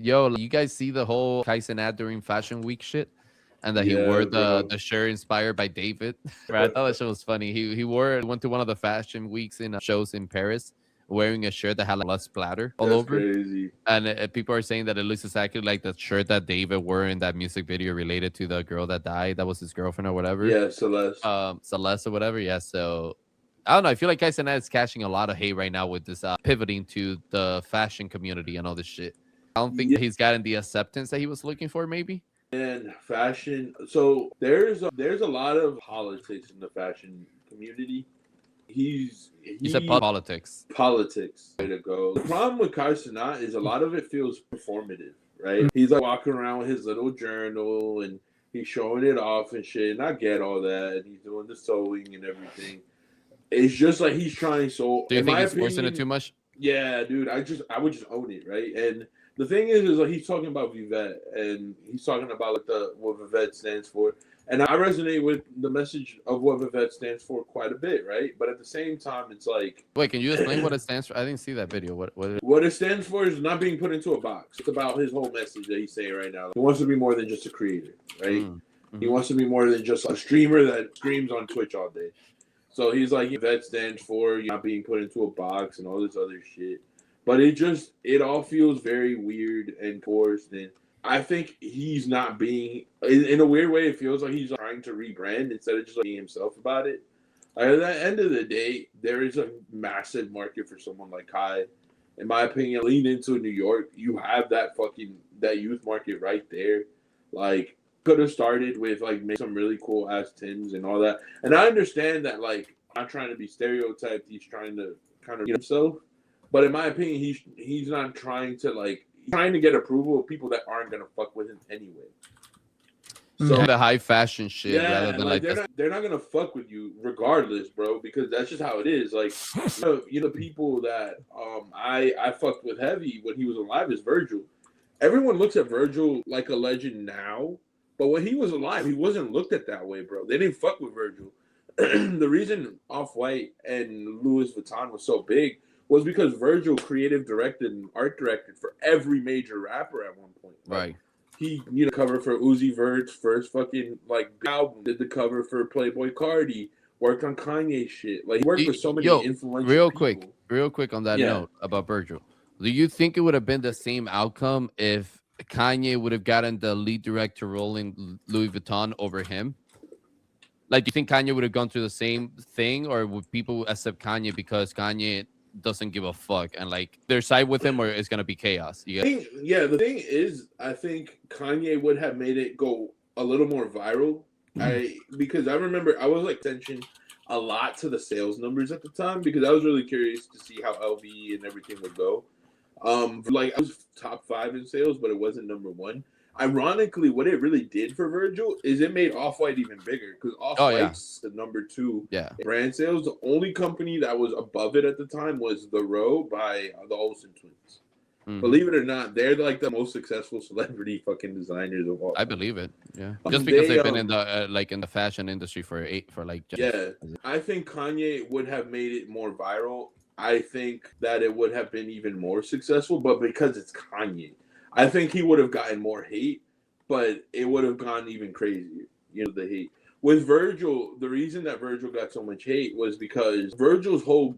Yo, you guys see the whole Cenat during Fashion Week shit? And that he Yeah, wore bro. the shirt inspired by David. Bro, I thought that shit was funny. He went to one of the fashion weeks in shows in Paris wearing a shirt that had like blood splatter all That's over. crazy. And people are saying that it looks exactly like the shirt that David wore in that music video related to the girl that died. That was his girlfriend or whatever. Yeah, Celeste. Celeste or whatever. Yeah. So I don't know. I feel like Cenat is catching a lot of hate right now with this pivoting to the fashion community and all this shit. I don't think Yeah, that he's gotten the acceptance that he was looking for. Maybe and fashion. So there's a lot of politics in the fashion community. you said He politics. politics way to go. The problem with Kai Cenat is a lot of it feels performative, right? He's like walking around with his little journal and he's showing it off and shit. And I get all that, and he's doing the sewing and everything. It's just like he's trying so. Do you In think my he's forcing it opinion, too much? yeah, dude. I would just own it, right? And the thing is like he's talking about Vivette, and he's talking about like the what Vivette stands for, and I resonate with the message of what Vivette stands for quite a bit, right? But at the same time, it's like Wait, can you explain what it stands for? I didn't see that video. What? what it stands for is not being put into a box. It's about his whole message that he's saying right now. He wants to be more than just a creator, right? He Mm-hmm. wants to be more than just a streamer that streams on Twitch all day. So he's like, Vivette stands for not being put into a box and all this other shit. But it all feels very weird and forced. And I think he's not being, in a weird way, it feels like he's trying to rebrand instead of just like being himself about it. Like, at the end of the day, there is a massive market for someone like Kai. In my opinion, lean into New York. You have that youth market right there. Like, could have started with like make some really cool ass Tims and all that. And I understand that like I'm not trying to be stereotyped. He's trying to kind of himself. But in my opinion, he's not trying to like he's trying to get approval of people that aren't gonna fuck with him anyway. So the high fashion shit rather Yeah, than like like this. they're not gonna fuck with you regardless, bro, because that's just how it is. Like people that I fucked with heavy when he was alive is Virgil. Everyone looks at Virgil like a legend now, but when he was alive, he wasn't looked at that way, bro. They didn't fuck with Virgil. The reason Off White and Louis Vuitton was so big was because Virgil creative directed and art directed for every major rapper at one point. Like, Right. he, cover for Uzi Vert's first fucking like album, did the cover for Playboy Cardi, worked on Kanye shit. Like he worked with so many Yo, influential people. real quick on that Yeah. note about Virgil. Do you think it would have been the same outcome if Kanye would have gotten the lead director role in Louis Vuitton over him? Like, do you think Kanye would have gone through the same thing, or would people accept Kanye because Kanye doesn't give a fuck and like their side with him, or it's gonna be chaos? The thing is, I think Kanye would have made it go a little more viral. Because I remember I was like attention a lot to the sales numbers at the time because I was really curious to see how LV and everything would go. Like I was top 5 in sales, but it wasn't number 1. Ironically, what it really did for Virgil is it made Off-White even bigger because Off-White's the number 2 brand sales. The only company that was above it at the time was The Row by the Olsen twins. Mm-hmm. Believe it or not, they're like the most successful celebrity fucking designers of all time. I believe it. Yeah, just because they've been in the in the fashion industry for like I think Kanye would have made it more viral. I think that it would have been even more successful, but because it's Kanye, I think he would have gotten more hate, but it would have gone even crazier. The hate. With Virgil, the reason that Virgil got so much hate was because Virgil's whole,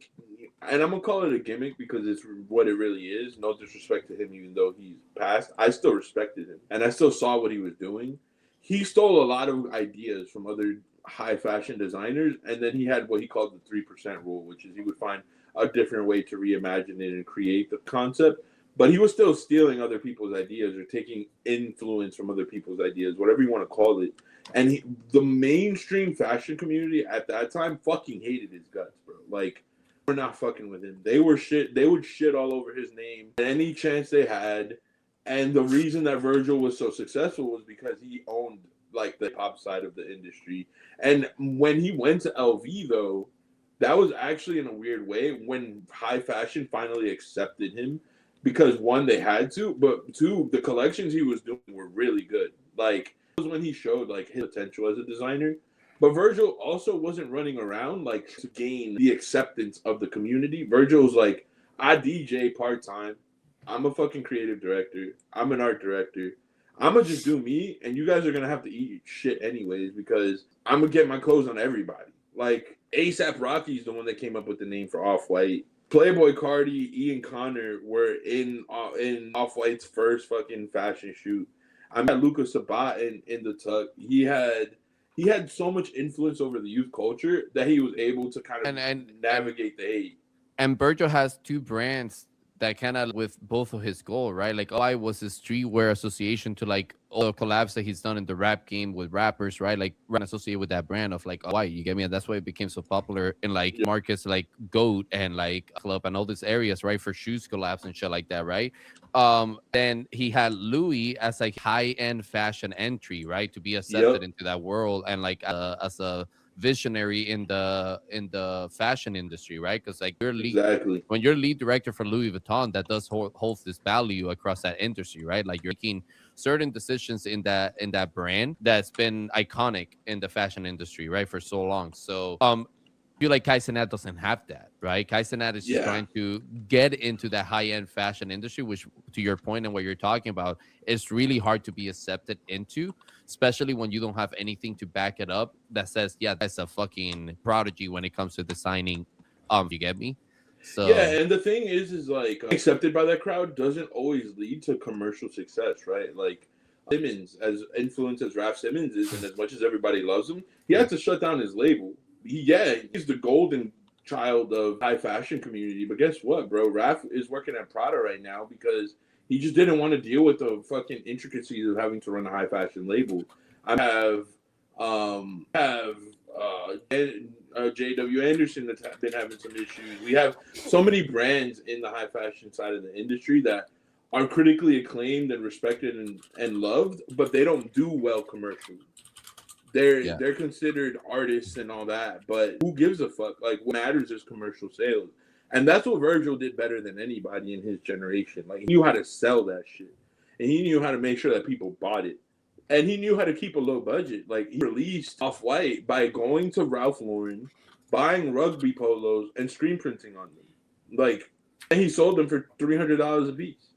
and I'm going to call it a gimmick because it's what it really is. No disrespect to him, even though he's passed. I still respected him, and I still saw what he was doing. He stole a lot of ideas from other high fashion designers, and then he had what he called the 3% rule, which is he would find a different way to reimagine it and create the concept. But he was still stealing other people's ideas or taking influence from other people's ideas, whatever you want to call it. And the mainstream fashion community at that time fucking hated his guts, bro. Like, we're not fucking with him. They would shit all over his name any chance they had. And the reason that Virgil was so successful was because he owned like the pop side of the industry. And when he went to LV though, that was actually in a weird way when high fashion finally accepted him. Because 1, they had to, but 2, the collections he was doing were really good. Like, it was when he showed like his potential as a designer. But Virgil also wasn't running around like to gain the acceptance of the community. Virgil was like, I DJ part-time. I'm a fucking creative director. I'm an art director. I'm gonna just do me, and you guys are gonna have to eat shit anyways because I'm gonna get my clothes on everybody. Like ASAP Rocky's the one that came up with the name for Off White. Playboy Cardi, Ian Connor were in Off White's first fucking fashion shoot. I met Luca Sabat in the tuck. He had so much influence over the youth culture that he was able to kind of And navigate the hate. and Virgil has two brands that kind of with both of his goal, right? Like I was a streetwear association to like all the collabs that he's done in the rap game with rappers, right? Like associated with that brand of like why you get me, and that's why it became so popular in like Yeah. markets like Goat and like Club and all these areas, right? For shoes collabs and shit like that, right? Then he had Louis as like high end fashion entry, right? To be accepted Yep, into that world and like as a visionary in the fashion industry, right? Because like you're lead exactly. when you're lead director for Louis Vuitton, that does holds this value across that industry, right? Like you're making certain decisions in that brand that's been iconic in the fashion industry, right, for so long. So I feel like Cenat doesn't have that, right? Cenat is just Yeah. trying to get into that high end fashion industry, which, to your point and what you're talking about, is really hard to be accepted into, especially when you don't have anything to back it up that says, yeah, that's a fucking prodigy when it comes to designing. You get me? Yeah, So and the thing is like accepted by that crowd doesn't always lead to commercial success, right? Like Simmons, as influenced as Raf Simmons is, and as much as everybody loves him, he yeah, had to shut down his label. He's the golden child of high fashion community. But guess what, bro? Raf is working at Prada right now because he just didn't want to deal with the fucking intricacies of having to run a high fashion label. I have J.W. Anderson that's been having some issues. We have so many brands in the high fashion side of the industry that are critically acclaimed and respected and loved, but they don't do well commercially. They're yeah, they're considered artists and all that, but who gives a fuck? Like what matters is commercial sales. And that's what Virgil did better than anybody in his generation. Like he knew how to sell that shit. And he knew how to make sure that people bought it. And he knew how to keep a low budget. Like he released Off White by going to Ralph Lauren, buying rugby polos and screen printing on them. Like and he sold them for $300 a piece.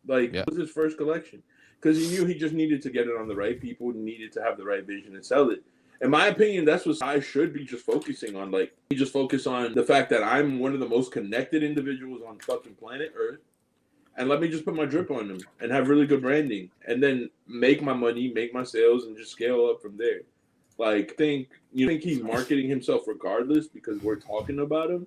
Like yeah. it was his first collection because he knew he just needed to get it on the right people, needed to have the right vision and sell it. In my opinion, that's what I should be just focusing on. Like, you just focus on the fact that I'm one of the most connected individuals on fucking planet Earth, and let me just put my drip on them and have really good branding, and then make my money, make my sales, and just scale up from there. Like, think he's marketing himself regardless because we're talking about him,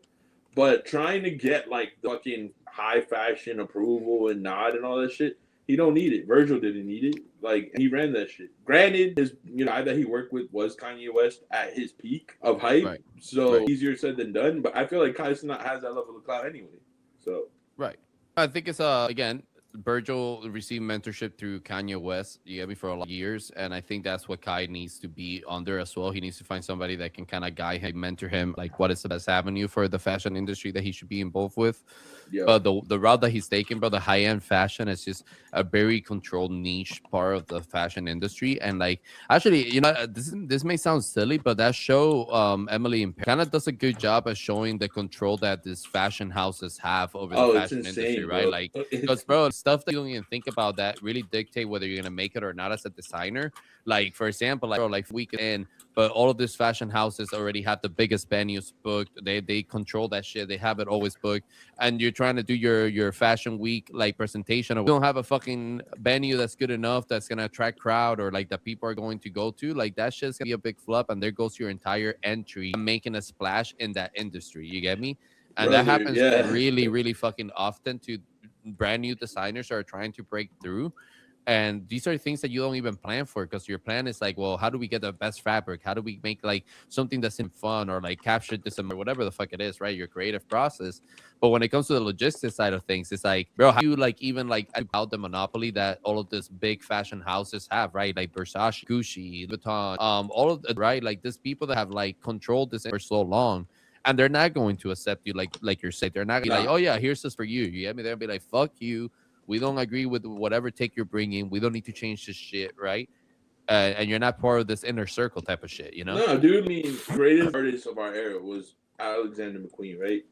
but trying to get like the fucking high fashion approval and nod and all that shit, he don't need it. Virgil didn't need it. Like he ran that shit. Granted, his guy that he worked with was Kanye West at his peak of hype, Right, so right. easier said than done. But I feel like Kai Cenat has that level of clout anyway. So Right. I think it's again, Virgil received mentorship through Kanye West, you get me, for a lot of years, and I think that's what Kai needs to be under as well. He needs to find somebody that can kind of guide him, mentor him, like what is the best avenue for the fashion industry that he should be involved with. yeah, But the route that he's taken, bro, the high end fashion is just a very controlled niche part of the fashion industry. And like, actually, this may sound silly, but that show, Emily in kind of does a good job at showing the control that these fashion houses have over the oh, it's fashion industry, insane, right? bro. Like, because bro, stuff that you don't even think about that really dictate whether you're gonna make it or not as a designer. Like, for example, like bro, like weekend, but all of these fashion houses already have the biggest venues booked. They control that shit. They have it always booked, and you're trying to do your fashion week like presentation, or you don't have a fucking venue that's good enough that's gonna attract crowd or like that people are going to go to, like that shit's gonna be a big flop, and there goes your entire entry making a splash in that industry. You get me? And that Brother, happens yeah. really, really fucking often to brand new designers are trying to break through. And these are things that you don't even plan for because your plan is like, well, how do we get the best fabric? How do we make like something that's in fun or like capture this or whatever the fuck it is, right? Your creative process. But when it comes to the logistics side of things, it's like, bro, how do you like even like about the monopoly that all of these big fashion houses have, right? Like Versace, Gucci, Vuitton, all of the right, like these people that have like controlled this for so long, and they're not going to accept you like you're saying. They're not gonna be like, Nah, oh yeah, here's this for you. You get me? They'll be like, fuck you. We don't agree with whatever take you're bringing. We don't need to change this shit, right? And you're not part of this inner circle type of shit, you know? no, dude. I mean, greatest artist of our era was Alexander McQueen, right?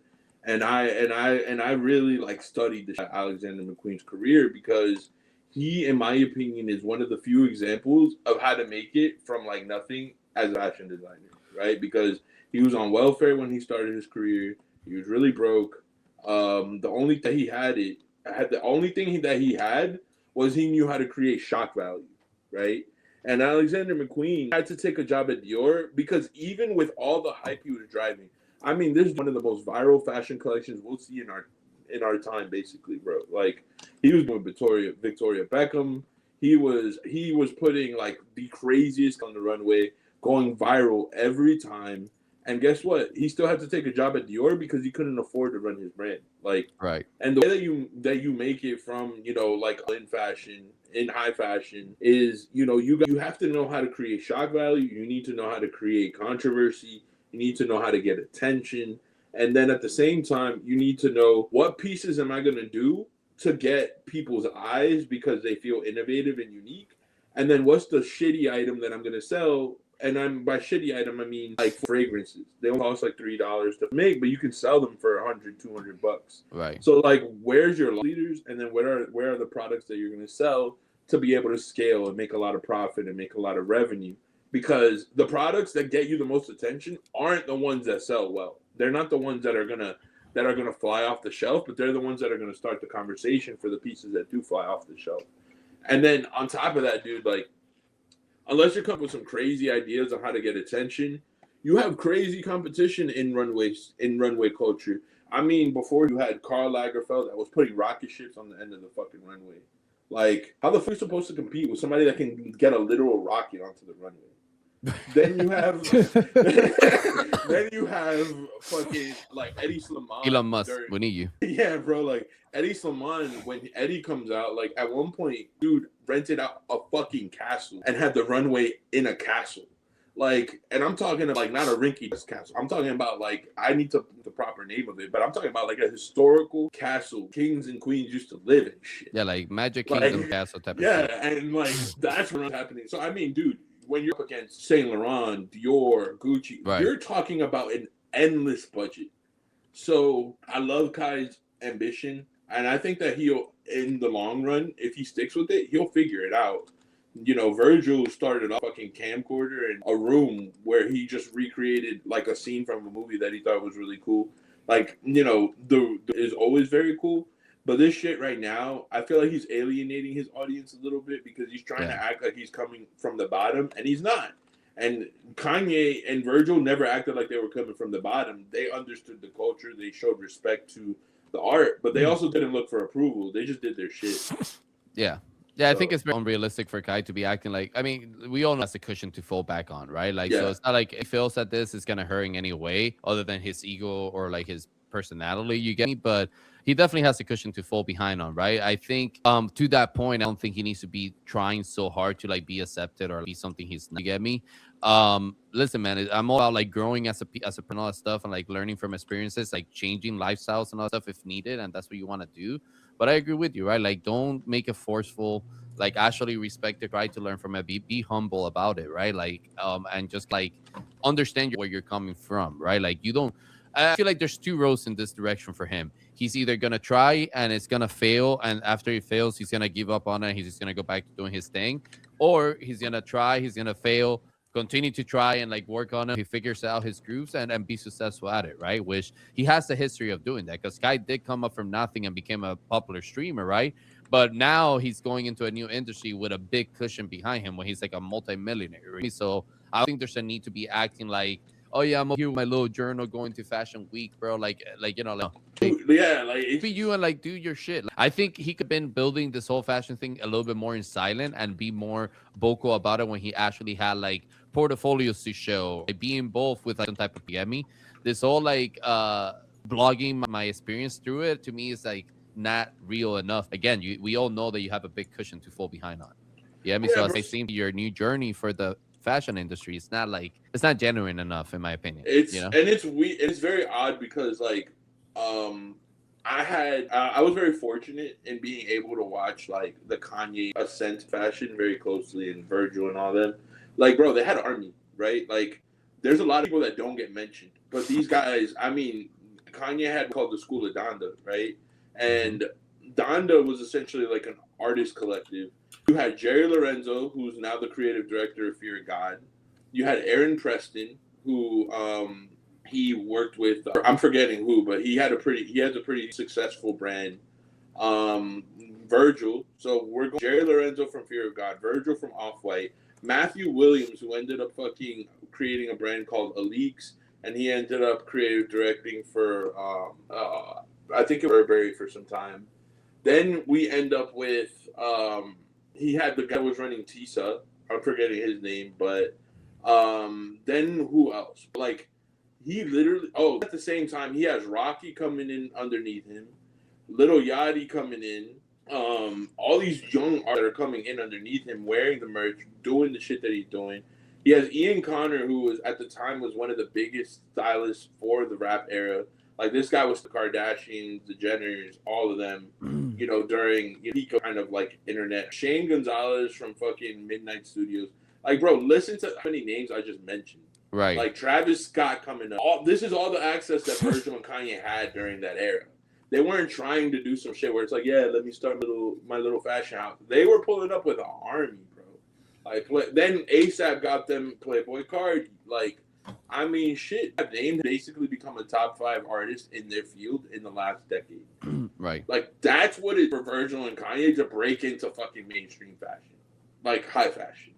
And I really like studied the Alexander McQueen's career because he, in my opinion, is one of the few examples of how to make it from like nothing as a fashion designer, right? Because he was on welfare when he started his career. He was really broke. The only that he had it had the only thing that he had was he knew how to create shock value, right? And Alexander McQueen had to take a job at Dior because even with all the hype he was driving, I mean, this is one of the most viral fashion collections we'll see in our time, basically, bro. Like he was doing Victoria Beckham. He was putting like the craziest on the runway, going viral every time. And guess what? He still had to take a job at Dior because he couldn't afford to run his brand. Like, Right. and the way that you make it from like in fashion, in high fashion, is you have to know how to create shock value. You need to know how to create controversy. You need to know how to get attention. And then at the same time, you need to know what pieces am I going to do to get people's eyes because they feel innovative and unique. And then what's the shitty item that I'm going to sell? And I'm by shitty item, I mean like fragrances. They will cost like $3 to make, but you can sell them for 100, $200. Right. So like, where's your leaders? And then where are the products that you're going to sell to be able to scale and make a lot of profit and make a lot of revenue? Because the products that get you the most attention aren't the ones that sell well. They're not the ones that are gonna fly off the shelf, but they're the ones that are gonna start the conversation for the pieces that do fly off the shelf. And then on top of that, dude, like unless you're coming with some crazy ideas on how to get attention, you have crazy competition in runway culture. I mean, before you had Karl Lagerfeld that was putting rocket ships on the end of the fucking runway. Like, how the fuck are you supposed to compete with somebody that can get a literal rocket onto the runway? Then you have then you have fucking like Eddie Slimane. Elon Musk, we need you. Yeah, bro. Like Eddie Slimane, when Eddie comes out, like at one point, dude rented out a fucking castle and had the runway in a castle. Like, and I'm talking about like not a rinky castle. I'm talking about like I need to the proper name of it, but I'm talking about like a historical castle kings and queens used to live in shit. Yeah, like Magic Like, Kingdom Castle type of yeah, shit. and like that's what's happening. So I mean, dude, when you're up against Saint Laurent, Dior, Gucci, Right. you're talking about an endless budget. So I love Kai's ambition, and I think that he'll, in the long run, if he sticks with it, he'll figure it out. Virgil started off fucking camcorder in a room where he just recreated like a scene from a movie that he thought was really cool. Like, the is always very cool. But this shit right now, I feel like he's alienating his audience a little bit because he's trying to act like he's coming from the bottom, and he's not. And Kanye and Virgil never acted like they were coming from the bottom. They understood the culture. They showed respect to the art, but they also didn't look for approval. They just did their shit. Yeah. Yeah, I think it's very unrealistic for Kai to be acting like. I mean, we all know that's a cushion to fall back on, right? Like, so it's not like if he feels that this is gonna hurt in any way, other than his ego or like his personality. You get me? But he definitely has a cushion to fall behind on, right? I think, to that point, I don't think he needs to be trying so hard to like be accepted or be something he's not. You get me? Listen, man, I'm all about like growing as a person, all that stuff, and like learning from experiences, like changing lifestyles and all that stuff if needed, and that's what you want to do. But I agree with you, right? Like, don't make it forceful. Like, actually respect it, right? To learn from it, be humble about it, right? Like, and just like understand where you're coming from, right? Like, you don't. I feel like there's two roads in this direction for him. He's either gonna try and it's gonna fail, and after he fails, he's gonna give up on it. He's just gonna go back to doing his thing, or he's gonna try, he's gonna fail, continue to try and like work on it. He figures out his grooves and be successful at it, right? Which he has the history of doing that because Guy did come up from nothing and became a popular streamer, right? But now he's going into a new industry with a big cushion behind him when he's like a multimillionaire, right? So I don't think there's a need to be acting like, oh yeah, I'm here with my little journal going to Fashion Week, bro. Like be you and like do your shit. I think he could have been building this whole fashion thing a little bit more in silent and be more vocal about it when he actually had like portfolios to show, like, being both with like some type of PME. This whole like blogging my experience through it to me is like not real enough. Again, we all know that you have a big cushion to fall behind on. Yeah, I mean, so as I seem your new journey for the fashion industry, it's not genuine enough in my opinion. And it's very odd because like I was very fortunate in being able to watch like the Kanye ascent fashion very closely, and Virgil and all them. Like, bro, they had an army, right? Like, there's a lot of people that don't get mentioned, but these guys, I mean, Kanye had called the School of Donda, right? And Donda was essentially like an artist collective. You had Jerry Lorenzo, who's now the creative director of Fear of God. You had Aaron Preston, who he worked with. I'm forgetting who, but he has a pretty successful brand. Virgil. So we're going Jerry Lorenzo from Fear of God, Virgil from Off White, Matthew Williams, who ended up fucking creating a brand called Aleeks, and he ended up creative directing for I think it was Burberry for some time. Then we end up with he had the guy who was running Tisa. I'm forgetting his name, but then who else? Like he literally at the same time he has Rocky coming in underneath him, Little Yachty coming in. All these young artists that are coming in underneath him, wearing the merch, doing the shit that he's doing. He has Ian Connor, who was at the time was one of the biggest stylists for the rap era. Like this guy was the Kardashians, the Jenners, all of them. You know, during peak kind of like internet. Shane Gonzalez from fucking Midnight Studios. Like, bro, listen to how many names I just mentioned. Right. Like Travis Scott coming up. This is all the access that Virgil and Kanye had during that era. They weren't trying to do some shit where it's like, yeah, let me start my little fashion house. They were pulling up with an army, bro. Like then ASAP got them Playboy Cardi. Like, I mean, shit. They've basically become a top 5 artist in their field in the last decade. Right. Like that's what it for Virgil and Kanye to break into fucking mainstream fashion, like high fashion.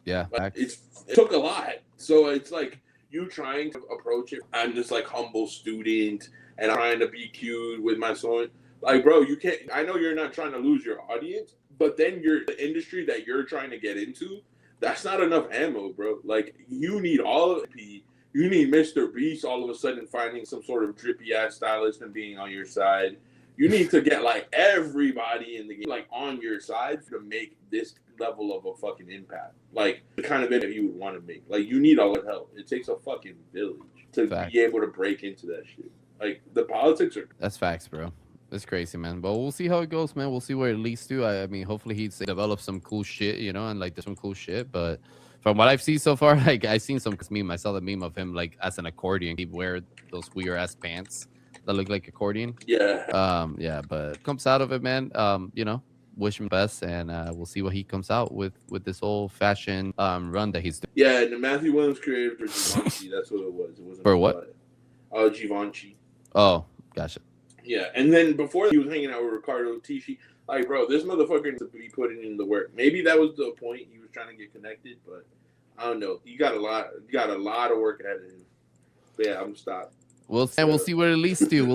Yeah, like, it took a lot. So it's like you trying to approach it. I'm just like humble student. And I'm trying to be cute with my son. Like, bro, you can't. I know you're not trying to lose your audience, but then the industry that you're trying to get into, that's not enough ammo, bro. Like, you need all of it. You need Mr. Beast all of a sudden finding some sort of drippy ass stylist and being on your side. You need to get like everybody in the game like on your side to make this level of a fucking impact. Like the kind of impact you would want to make. Like you need all the help. It takes a fucking village to be able to break into that shit. Like the politics are. That's facts, bro. It's crazy, man. But we'll see how it goes, man. We'll see where it leads to. I mean, hopefully he develops some cool shit, you know, and like there's some cool shit. But from what I've seen so far, like I seen some meme. I saw the meme of him like as an accordion. He wear those weird ass pants that look like accordion. Yeah. Yeah. But comes out of it, man. You know, wish him best, and we'll see what he comes out with this whole fashion run that he's doing. Yeah, and the Matthew Williams created for Givenchy. That's what it was. It wasn't for what? Givenchy. Oh, gotcha. Yeah, and then before he was hanging out with Ricardo Tisci, like, bro, this motherfucker needs to be putting in the work. Maybe that was the point he was trying to get connected, but I don't know. You got a lot of work ahead of him. But yeah, I'm gonna stop. We'll see what it leads to.